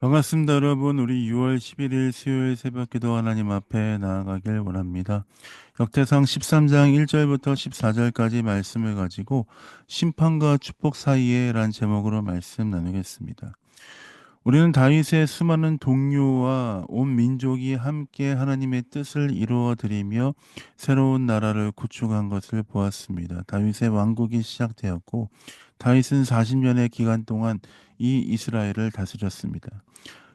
반갑습니다, 여러분. 우리 6월 11일 수요일 새벽기도 하나님 앞에 나아가길 원합니다. 역대상 13장 1절부터 14절까지 말씀을 가지고 심판과 축복 사이에 란 제목으로 말씀 나누겠습니다. 우리는 다윗의 수많은 동료와 온 민족이 함께 하나님의 뜻을 이루어 드리며 새로운 나라를 구축한 것을 보았습니다. 다윗의 왕국이 시작되었고 다윗은 40년의 기간 동안 이 이스라엘을 다스렸습니다.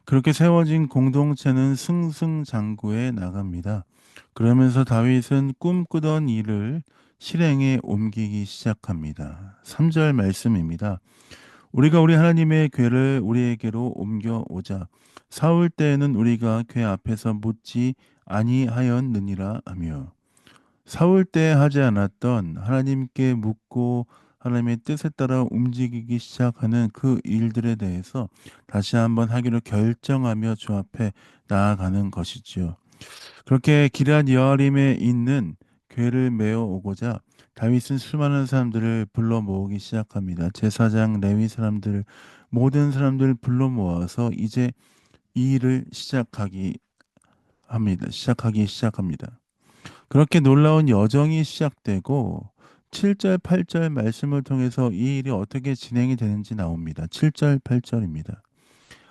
그렇게 세워진 공동체는 승승장구해 나갑니다. 그러면서 다윗은 꿈꾸던 일을 실행에 옮기기 시작합니다. 3절 말씀입니다. 우리가 우리 하나님의 궤를 우리에게로 옮겨오자. 사울 때에는 우리가 궤 앞에서 묻지 아니하였느니라 하며, 사울 때 하지 않았던 하나님께 묻고 하나님의 뜻에 따라 움직이기 시작하는 그 일들에 대해서 다시 한번 하기로 결정하며 주 앞에 나아가는 것이지요. 그렇게 기럇 여아림에 있는 궤를 메어 오고자 다윗은 수많은 사람들을 불러 모으기 시작합니다. 제사장, 레위 사람들, 모든 사람들을 불러 모아서 이제 이 일을 시작하기 시작합니다. 그렇게 놀라운 여정이 시작되고 7절, 8절 말씀을 통해서 이 일이 어떻게 진행이 되는지 나옵니다. 7절, 8절입니다.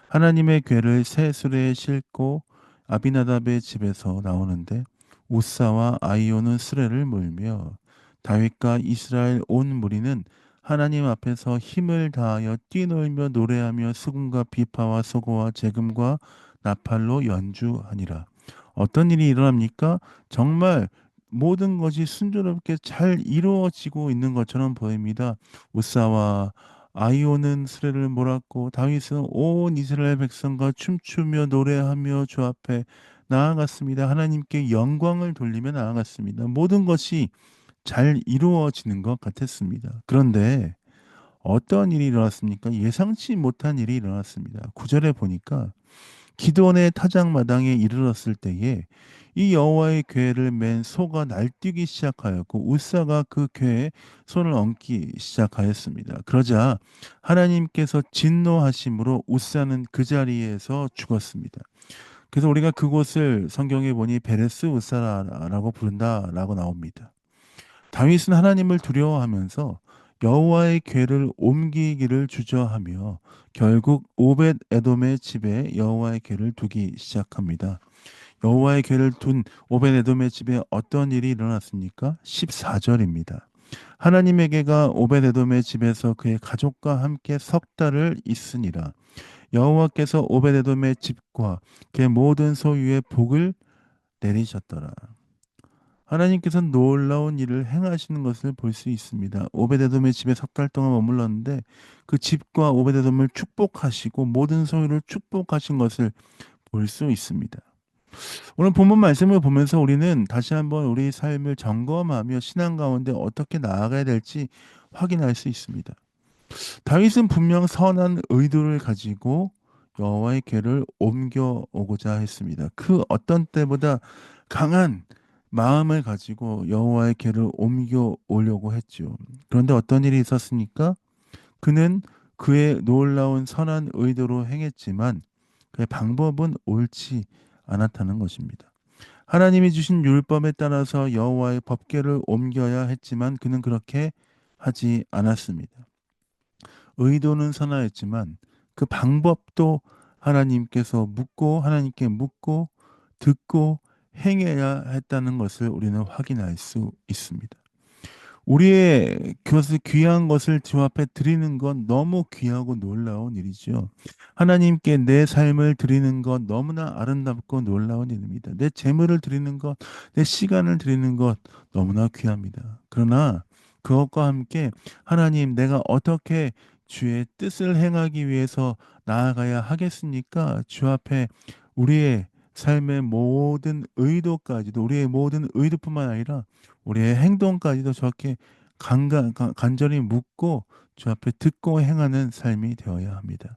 하나님의 궤를 새 수레에 싣고 아비나답의 집에서 나오는데 우사와 아이오는 수레를 몰며 다윗과 이스라엘 온 무리는 하나님 앞에서 힘을 다하여 뛰놀며 노래하며 수금과 비파와 소고와 제금과 나팔로 연주하니라. 어떤 일이 일어납니까? 정말 모든 것이 순조롭게 잘 이루어지고 있는 것처럼 보입니다. 우사와 아이오는 수레를 몰았고 다윗은 온 이스라엘 백성과 춤추며 노래하며 주 앞에 나아갔습니다. 하나님께 영광을 돌리며 나아갔습니다. 모든 것이 잘 이루어지는 것 같았습니다. 그런데 어떤 일이 일어났습니까? 예상치 못한 일이 일어났습니다. 9절에 보니까 기드온의 타작마당에 이르렀을 때에 이 여호와의 궤를 맨 소가 날뛰기 시작하였고 우사가 그 궤에 손을 얹기 시작하였습니다. 그러자 하나님께서 진노하심으로 우사는 그 자리에서 죽었습니다. 그래서 우리가 그곳을 성경에 보니 베레스 우사라라고 부른다라고 나옵니다. 다윗은 하나님을 두려워하면서 여호와의 궤를 옮기기를 주저하며 결국 오벳 에돔의 집에 여호와의 궤를 두기 시작합니다. 여호와의 궤를 둔 오벳 에돔의 집에 어떤 일이 일어났습니까? 14절입니다. 하나님의 궤가 오벳 에돔의 집에서 그의 가족과 함께 석 달을 있으니라. 여호와께서 오벳 에돔의 집과 그의 모든 소유의 복을 내리셨더라. 하나님께서는 놀라운 일을 행하시는 것을 볼 수 있습니다. 오베데돔의 집에 석 달 동안 머물렀는데 그 집과 오베데돔을 축복하시고 모든 소유를 축복하신 것을 볼 수 있습니다. 오늘 본문 말씀을 보면서 우리는 다시 한번 우리 삶을 점검하며 신앙 가운데 어떻게 나아가야 될지 확인할 수 있습니다. 다윗은 분명 선한 의도를 가지고 여호와의 궤를 옮겨오고자 했습니다. 그 어떤 때보다 강한 마음을 가지고 여호와의 궤를 옮겨오려고 했죠. 그런데 어떤 일이 있었습니까? 그는 그의 놀라운 선한 의도로 행했지만 그의 방법은 옳지 않았다는 것입니다. 하나님이 주신 율법에 따라서 여호와의 법궤를 옮겨야 했지만 그는 그렇게 하지 않았습니다. 의도는 선하였지만 그 방법도 하나님께 묻고 듣고 행해야 했다는 것을 우리는 확인할 수 있습니다. 우리의 그것을 귀한 것을 주 앞에 드리는 건 너무 귀하고 놀라운 일이죠. 하나님께 내 삶을 드리는 건 너무나 아름답고 놀라운 일입니다. 내 재물을 드리는 것, 내 시간을 드리는 것 너무나 귀합니다. 그러나 그것과 함께 하나님 내가 어떻게 주의 뜻을 행하기 위해서 나아가야 하겠습니까? 주 앞에 우리의 삶의 모든 의도까지도 우리의 모든 의도뿐만 아니라 우리의 행동까지도 저렇게 간절히 묻고 주 앞에 듣고 행하는 삶이 되어야 합니다.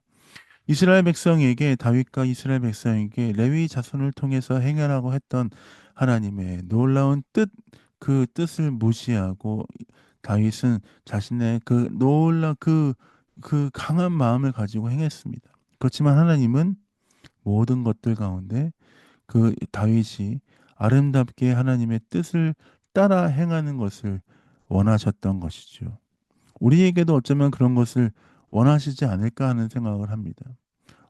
이스라엘 백성에게 다윗과 이스라엘 백성에게 레위 자손을 통해서 행하라고 했던 하나님의 놀라운 뜻, 그 뜻을 무시하고 다윗은 자신의 그 강한 마음을 가지고 행했습니다. 그렇지만 하나님은 모든 것들 가운데 그 다윗이 아름답게 하나님의 뜻을 따라 행하는 것을 원하셨던 것이죠. 우리에게도 어쩌면 그런 것을 원하시지 않을까 하는 생각을 합니다.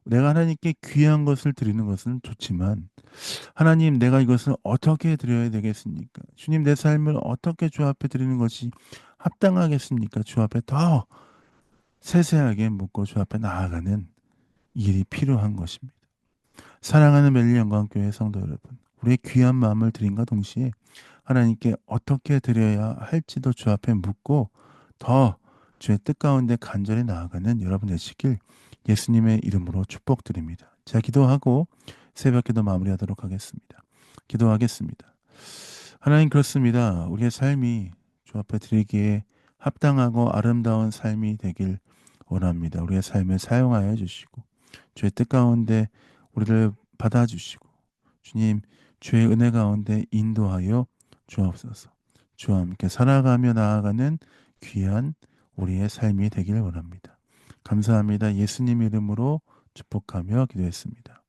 내가 하나님께 귀한 것을 드리는 것은 좋지만 하나님 내가 이것을 어떻게 드려야 되겠습니까? 주님 내 삶을 어떻게 주 앞에 드리는 것이 합당하겠습니까? 주 앞에 더 세세하게 묻고 주 앞에 나아가는 일이 필요한 것입니다. 사랑하는 멜리 영광교회 성도 여러분, 우리의 귀한 마음을 드림과 동시에 하나님께 어떻게 드려야 할지도 주 앞에 묻고 더 주의 뜻 가운데 간절히 나아가는 여러분 되시길 예수님의 이름으로 축복드립니다. 자, 기도하고 새벽기도 마무리하도록 하겠습니다. 기도하겠습니다. 하나님 그렇습니다. 우리의 삶이 주 앞에 드리기에 합당하고 아름다운 삶이 되길 원합니다. 우리의 삶을 사용하여 주시고 주의 뜻 가운데 우리를 받아주시고 주님 주의 은혜 가운데 인도하여 주옵소서. 주와 함께 살아가며 나아가는 귀한 우리의 삶이 되길 원합니다. 감사합니다. 예수님 이름으로 축복하며 기도했습니다.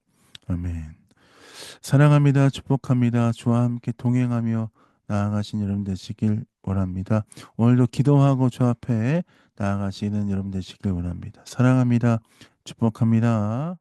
아멘. 사랑합니다. 축복합니다. 주와 함께 동행하며 나아가신 여러분 되시길 원합니다. 오늘도 기도하고 주 앞에 나아가시는 여러분 되시길 원합니다. 사랑합니다. 축복합니다.